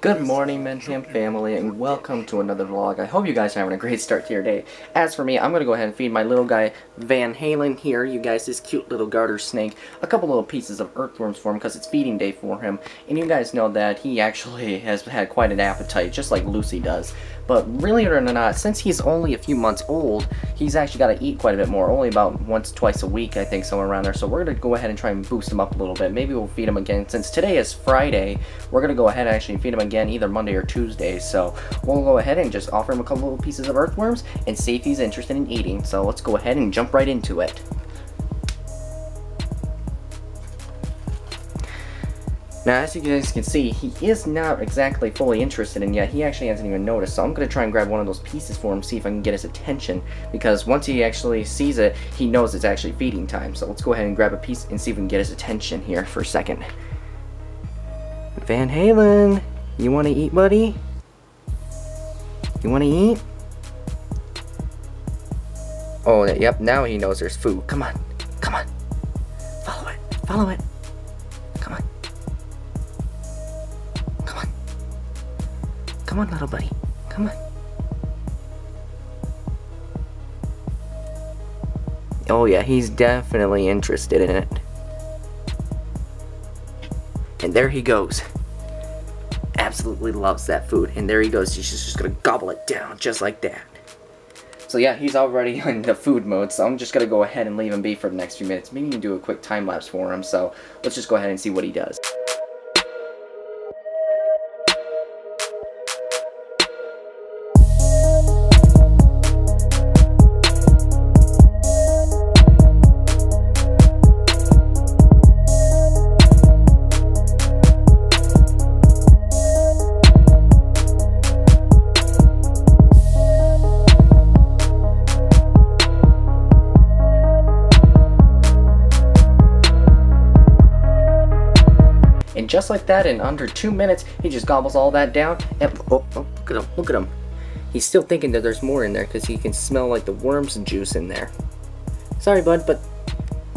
Good morning, Mendham family, and welcome to another vlog. I hope you guys are having a great start to your day. As for me, I'm going to go ahead and feed my little guy, Van Halen here, you guys, this cute little garter snake, a couple little pieces of earthworms for him because it's feeding day for him. And you guys know that he actually has had quite an appetite, just like Lucy does. But really or not, since he's only a few months old, he's actually got to eat quite a bit more, only about once, twice a week, I think, somewhere around there. So we're going to go ahead and try and boost him up a little bit. Maybe we'll feed him again. Since today is Friday, we're going to go ahead and actually feed him again either Monday or Tuesday. So we'll go ahead and just offer him a couple little pieces of earthworms and see if he's interested in eating. So let's go ahead and jump right into it. Now, as you guys can see, he is not exactly fully interested in yet. He actually hasn't even noticed. So I'm going to try and grab one of those pieces for him, see if I can get his attention. Because once he actually sees it, he knows it's actually feeding time. So let's go ahead and grab a piece and see if we can get his attention here for a second. Van Halen, you want to eat, buddy? You want to eat? Oh, yep, now he knows there's food. Come on, come on. Follow it, follow it. Come on. Come on, little buddy. Come on. Oh yeah, he's definitely interested in it. And there he goes. Absolutely loves that food. And there he goes. He's just gonna gobble it down just like that. So yeah, he's already in the food mode, so I'm just gonna go ahead and leave him be for the next few minutes. Maybe even do a quick time lapse for him. So let's just go ahead and see what he does. And just like that, in under 2 minutes, he just gobbles all that down. And oh, look at him, look at him. He's still thinking that there's more in there because he can smell like the worms and juice in there. Sorry, bud, but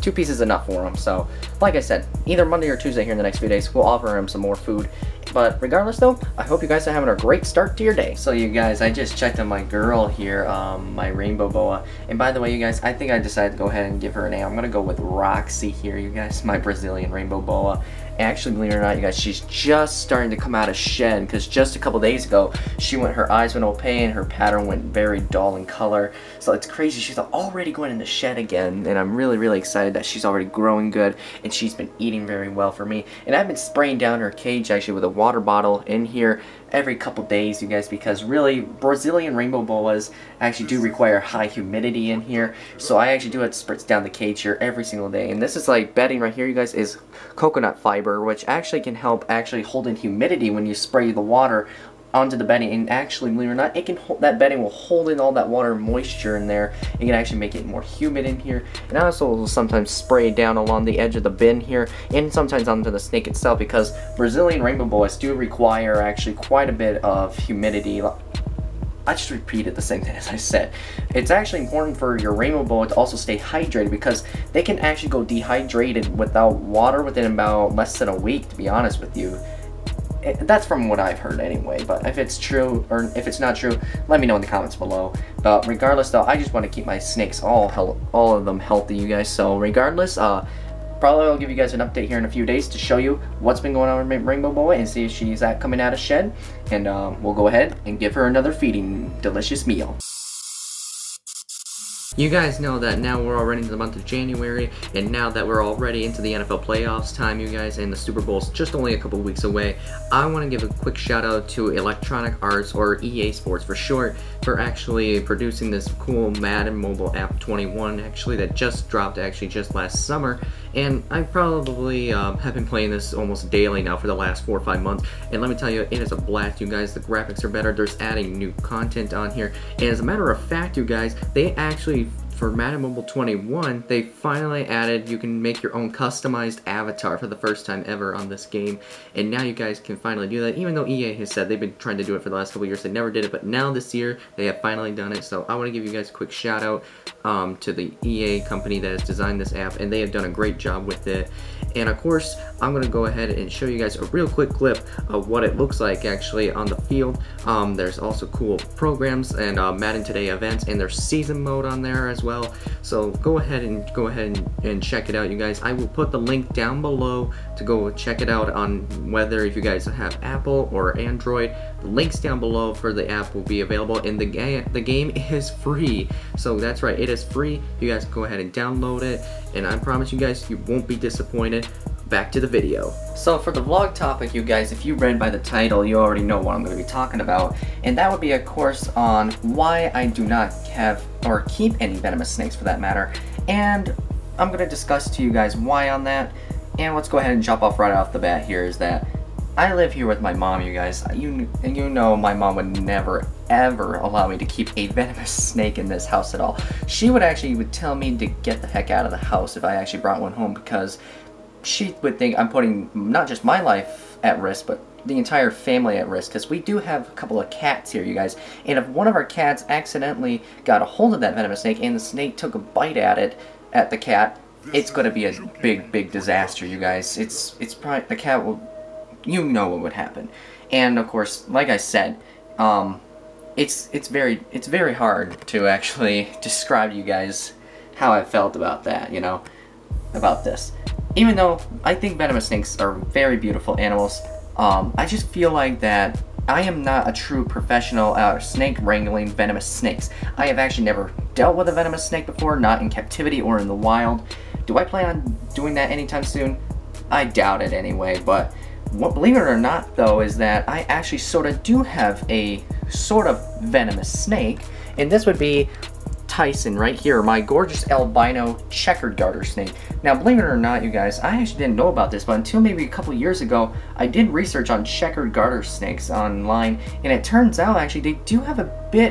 2 pieces is enough for him. So, like I said, either Monday or Tuesday here in the next few days, we'll offer him some more food. But regardless though, I hope you guys are having a great start to your day. So you guys, I just checked on my girl here, my rainbow boa. And by the way, you guys, I think I decided to go ahead and give her a name. I'm going to go with Roxy here, you guys, my Brazilian rainbow boa. Actually, believe it or not, you guys, she's just starting to come out of shed because just a couple days ago, her eyes went opaque and her pattern went very dull in color. So it's crazy. She's already going into shed again, and I'm really, really excited that she's already growing good and she's been eating very well for me. And I've been spraying down her cage actually with a water bottle in here every couple days, you guys, because really Brazilian rainbow boas actually do require high humidity in here. So I actually do have to spritz down the cage here every single day. And this is like bedding right here, you guys, is coconut fiber, which actually can help actually hold in humidity when you spray the water onto the bedding. And actually, believe it or not, it can hold, that bedding will hold in all that water moisture in there. It can actually make it more humid in here. And I also will sometimes spray down along the edge of the bin here and sometimes onto the snake itself, because Brazilian rainbow boas do require actually quite a bit of humidity. I just repeated the same thing as I said. It's actually important for your rainbow boa to also stay hydrated because they can actually go dehydrated without water within about less than a week, to be honest with you. That's from what I've heard anyway, but if it's true or if it's not true, let me know in the comments below. But regardless though, I just want to keep my snakes all of them healthy, you guys. So regardless, probably I'll give you guys an update here in a few days to show you what's been going on with Rainbow Boa and see if she's coming out of shed. And we'll go ahead and give her another feeding delicious meal. You guys know that now we're already into the month of January, and now that we're already into the NFL playoffs time, you guys, and the Super Bowl's just only a couple weeks away, I want to give a quick shout out to Electronic Arts, or EA Sports for short, for actually producing this cool Madden mobile app 21 actually that just dropped actually just last summer. And I probably have been playing this almost daily now for the last 4 or 5 months, and let me tell you, it is a blast, you guys. The graphics are better, there's adding new content on here, and as a matter of fact, you guys, they actually, for Madden Mobile 21, they finally added, you can make your own customized avatar for the first time ever on this game, and now you guys can finally do that, even though EA has said they've been trying to do it for the last couple years. They never did it, but now this year, they have finally done it. So I want to give you guys a quick shout out to the EA company that has designed this app, and they have done a great job with it. And of course, I'm gonna go ahead and show you guys a real quick clip of what it looks like actually on the field. There's also cool programs and Madden Today events, and there's season mode on there as well. So go ahead and check it out, you guys. I will put the link down below to go check it out on whether if you guys have Apple or Android. The links down below for the app will be available, and the game is free. So that's right, it is free. You guys go ahead and download it, and I promise you guys you won't be disappointed. Back to the video. So for the vlog topic, you guys, if you read by the title, you already know what I'm going to be talking about, and that would be of course on why I do not have or keep any venomous snakes for that matter, and I'm going to discuss to you guys why on that. And let's go ahead and jump off right off the bat here is that I live here with my mom, you guys. You know my mom would never ever allow me to keep a venomous snake in this house at all. She would tell me to get the heck out of the house if I actually brought one home, because she would think I'm putting not just my life at risk, but the entire family at risk, because we do have a couple of cats here, you guys. And if one of our cats accidentally got a hold of that venomous snake and the snake took a bite at the cat, it's going to be a big disaster, you guys. It's probably, the cat will, you know what would happen. And of course, like I said, it's very hard to actually describe to you guys how I felt about that, you know, about this. Even though I think venomous snakes are very beautiful animals, I just feel like that I am not a true professional at snake wrangling venomous snakes. I have actually never dealt with a venomous snake before, not in captivity or in the wild. Do I plan on doing that anytime soon? I doubt it anyway, but believe it or not though, is that I actually sort of do have a sort of venomous snake, and this would be Tyson right here, my gorgeous albino checkered garter snake. Now believe it or not, you guys, I actually didn't know about this, but until maybe a couple years ago, I did research on checkered garter snakes online, and it turns out actually they do have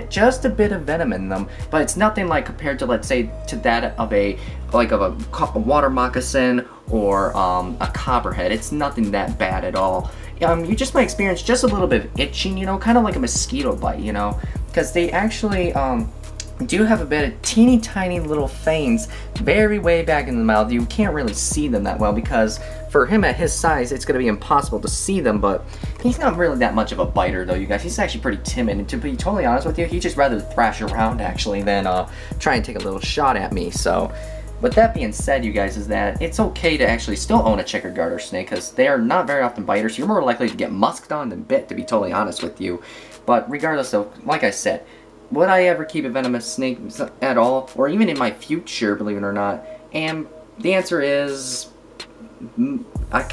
just a bit of venom in them, but it's nothing like compared to, let's say, to that of a water moccasin or a copperhead. It's nothing that bad at all. You just might experience just a little bit of itching, you know, kind of like a mosquito bite, you know, because they actually do have a bit of teeny tiny little fangs very way back in the mouth. You can't really see them that well because for him at his size it's going to be impossible to see them, but he's not really that much of a biter though, you guys. He's actually pretty timid, and to be totally honest with you, he'd just rather thrash around actually than try and take a little shot at me. So with that being said, you guys, is that it's okay to actually still own a checkered garter snake because they are not very often biters. You're more likely to get musked on than bit, to be totally honest with you. But regardless though, like I said, would I ever keep a venomous snake at all, or even in my future, believe it or not? And the answer is, I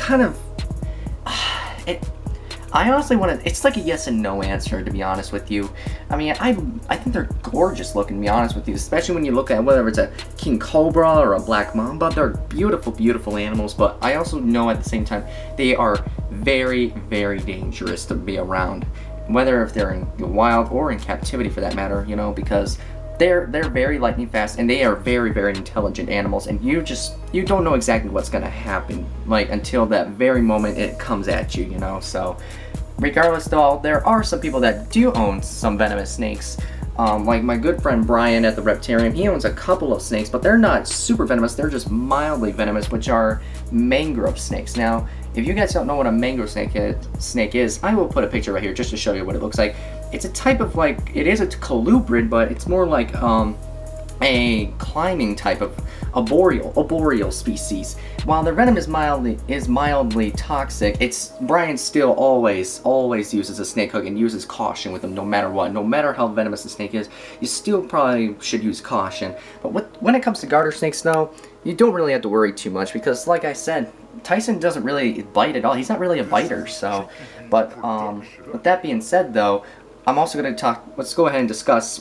honestly want to, it's like a yes and no answer, to be honest with you. I mean, I think they're gorgeous looking, to be honest with you, especially when you look at whether it's a king cobra or a black mamba. They're beautiful, beautiful animals, but I also know at the same time they are very, very dangerous to be around, whether if they're in the wild or in captivity for that matter, you know, because they're very lightning fast and they are very, very intelligent animals, and you don't know exactly what's gonna happen, like, until that very moment it comes at you, you know. So regardless though, there are some people that do own some venomous snakes. Like my good friend Brian at the Reptarium, he owns a couple of snakes, but they're not super venomous, they're just mildly venomous, which are mangrove snakes. Now, if you guys don't know what a mangrove snake is, I will put a picture right here just to show you what it looks like. It's a type of, like, it is a colubrid, but it's more like a climbing type of arboreal species. While their venom is mildly toxic, Brian still always uses a snake hook and uses caution with them no matter what. No matter how venomous the snake is, you still probably should use caution. But when it comes to garter snakes though, you don't really have to worry too much because, like I said, Tyson doesn't really bite at all. He's not really a biter, so. But with that being said though, I'm also going to let's go ahead and discuss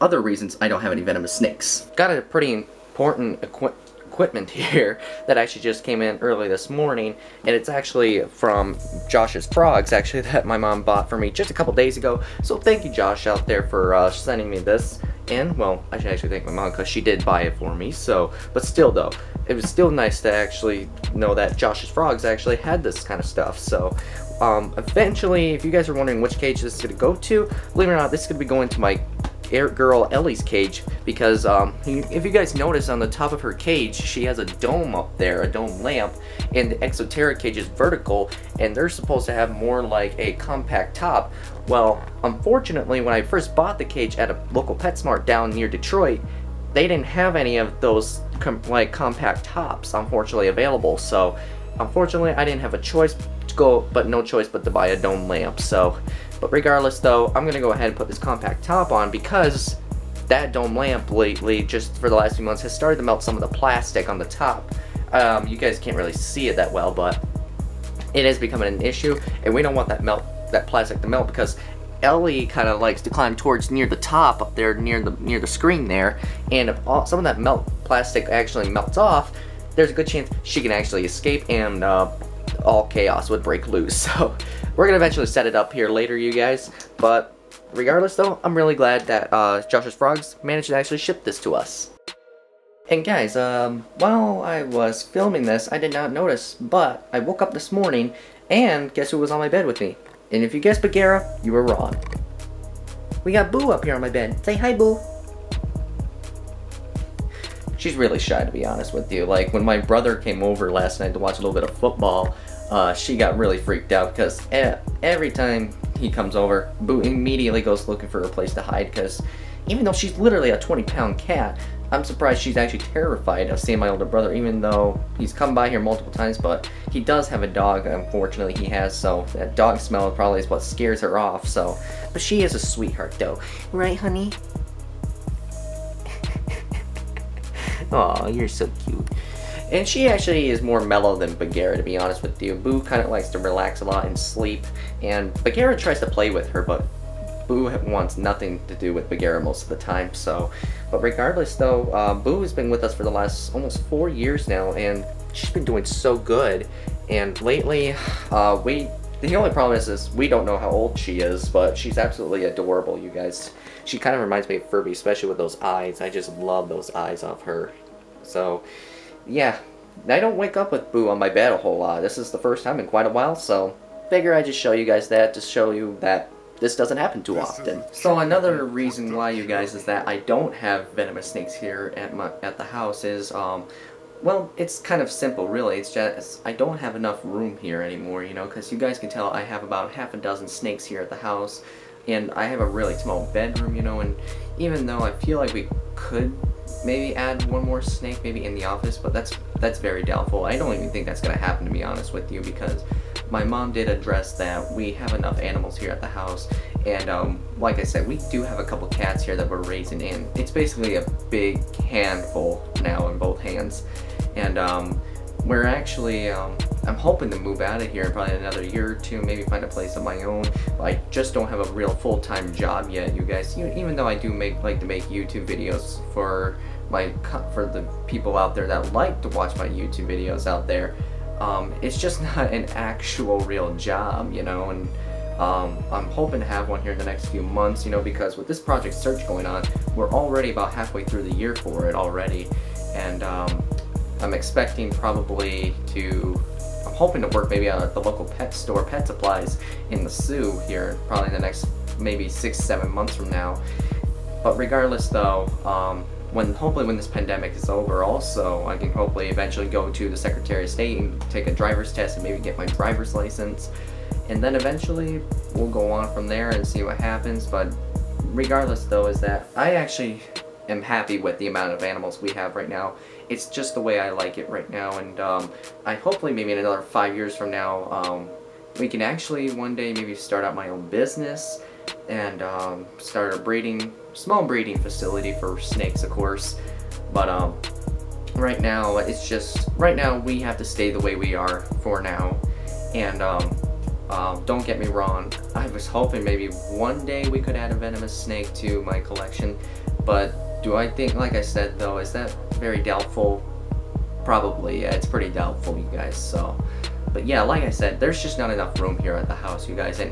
other reasons I don't have any venomous snakes. Got a pretty important equipment here that actually just came in early this morning, and it's actually from Josh's Frogs, actually, that my mom bought for me just a couple days ago. So thank you, Josh, out there for sending me this. And, well, I should actually thank my mom because she did buy it for me. So, but still though, it was still nice to actually know that Josh's Frogs actually had this kind of stuff. So eventually, if you guys are wondering which cage this is going to go to, believe it or not, this is going to be going to my girl Ellie's cage, because if you guys notice on the top of her cage, she has a dome up there, a dome lamp, and the exoteric cage is vertical, and they're supposed to have more like a compact top. Well, unfortunately, when I first bought the cage at a local PetSmart down near Detroit, they didn't have any of those like compact tops, unfortunately, available. So unfortunately, I didn't have a choice to go, but no choice but to buy a dome lamp. So, but regardless though, I'm gonna go ahead and put this compact top on, because that dome lamp lately, just for the last few months, has started to melt some of the plastic on the top. You guys can't really see it that well, but it is becoming an issue, and we don't want that plastic to melt, because Ellie kind of likes to climb towards near the top up there, near the screen there, and if some of that plastic actually melts off, there's a good chance she can actually escape, and all chaos would break loose. So we're gonna eventually set it up here later, you guys. But regardless though, I'm really glad that Josh's Frogs managed to actually ship this to us. And guys, while I was filming this, I did not notice, but I woke up this morning, and guess who was on my bed with me? And if you guessed Bagheera, you were wrong. We got Boo up here on my bed. Say hi, Boo. She's really shy, to be honest with you. Like, when my brother came over last night to watch a little bit of football, she got really freaked out, because every time he comes over, Boo immediately goes looking for a place to hide, because even though she's literally a 20-pound cat, I'm surprised she's actually terrified of seeing my older brother, even though he's come by here multiple times. But he does have a dog, unfortunately he has, so that dog smell probably is what scares her off. So, but she is a sweetheart though. Right, honey? Aw, you're so cute. And she actually is more mellow than Bagheera, to be honest with you. Boo kind of likes to relax a lot and sleep, and Bagheera tries to play with her, but Boo wants nothing to do with Bagheera most of the time. So, but regardless though, Boo has been with us for the last almost 4 years now, and she's been doing so good. And lately, the only problem is we don't know how old she is, but she's absolutely adorable, you guys. She kind of reminds me of Furby, especially with those eyes. I just love those eyes of her. So, yeah, I don't wake up with Boo on my bed a whole lot. This is the first time in quite a while, so figure I just show you guys that to show you that this doesn't happen too often. So another reason why, you guys, is that I don't have venomous snakes here at the house is, well, it's kind of simple, really. It's just I don't have enough room here anymore, you know, because you guys can tell I have about half a dozen snakes here at the house, and I have a really small bedroom, you know, and even though I feel like we could maybe add one more snake maybe in the office, but that's very doubtful. I don't even think that's gonna happen, to be honest with you, because my mom did address that we have enough animals here at the house, and like I said, we do have a couple cats here that we're raising, and it's basically a big handful now in both hands. And we're actually, I'm hoping to move out of here in probably another year or two, maybe find a place of my own. But I just don't have a real full-time job yet, you guys. Even though I do like to make YouTube videos for the people out there that like to watch my YouTube videos out there. It's just not an actual real job, you know, and I'm hoping to have one here in the next few months, you know, because with this Project Search going on, we're already about halfway through the year for it already, and I'm expecting probably I'm hoping to work maybe at the local pet store, Pet Supplies, in the zoo here, probably in the next maybe 6-7 months from now. But regardless though, hopefully when this pandemic is over also, I can hopefully eventually go to the Secretary of State and take a driver's test and maybe get my driver's license. And then eventually we'll go on from there and see what happens. But regardless though, is that I actually am happy with the amount of animals we have right now. It's just the way I like it right now, and I hopefully maybe in another 5 years from now, we can actually one day maybe start out my own business and start a small breeding facility for snakes, of course. But right now we have to stay the way we are for now. And don't get me wrong, I was hoping maybe one day we could add a venomous snake to my collection, but do I think, like I said though, is that very doubtful? Probably, yeah, it's pretty doubtful, you guys. So, but yeah, like I said, there's just not enough room here at the house, you guys, and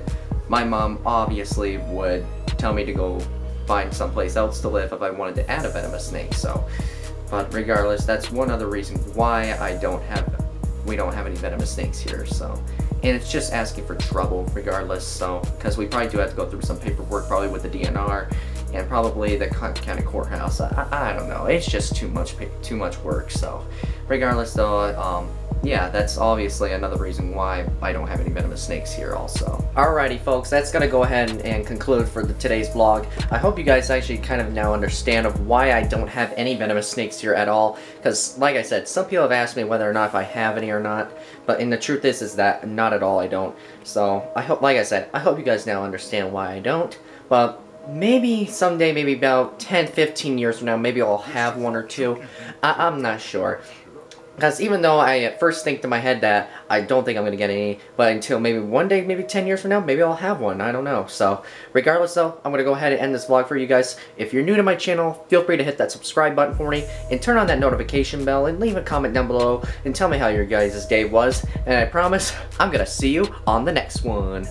my mom obviously would tell me to go find someplace else to live if I wanted to add a venomous snake. So, but regardless, that's one other reason why we don't have any venomous snakes here. So, and it's just asking for trouble regardless. So, because we probably do have to go through some paperwork probably with the DNR, and probably the county courthouse. I don't know. It's just too much work. So, regardless though, yeah, that's obviously another reason why I don't have any venomous snakes here also. Alrighty folks, that's gonna go ahead and conclude for today's vlog. I hope you guys actually kind of now understand of why I don't have any venomous snakes here at all. Because like I said, some people have asked me whether or not if I have any or not. But the truth is that not at all I don't. So I hope, like I said, I hope you guys now understand why I don't. But maybe someday, maybe about 10-15 years from now, maybe I'll have one or two. I'm not sure. Because even though I at first think to my head that I don't think I'm going to get any, but until maybe one day, maybe 10 years from now, maybe I'll have one. I don't know. So, regardless though, I'm going to go ahead and end this vlog for you guys. If you're new to my channel, feel free to hit that subscribe button for me, and turn on that notification bell, and leave a comment down below, and tell me how your guys' day was. And I promise, I'm going to see you on the next one.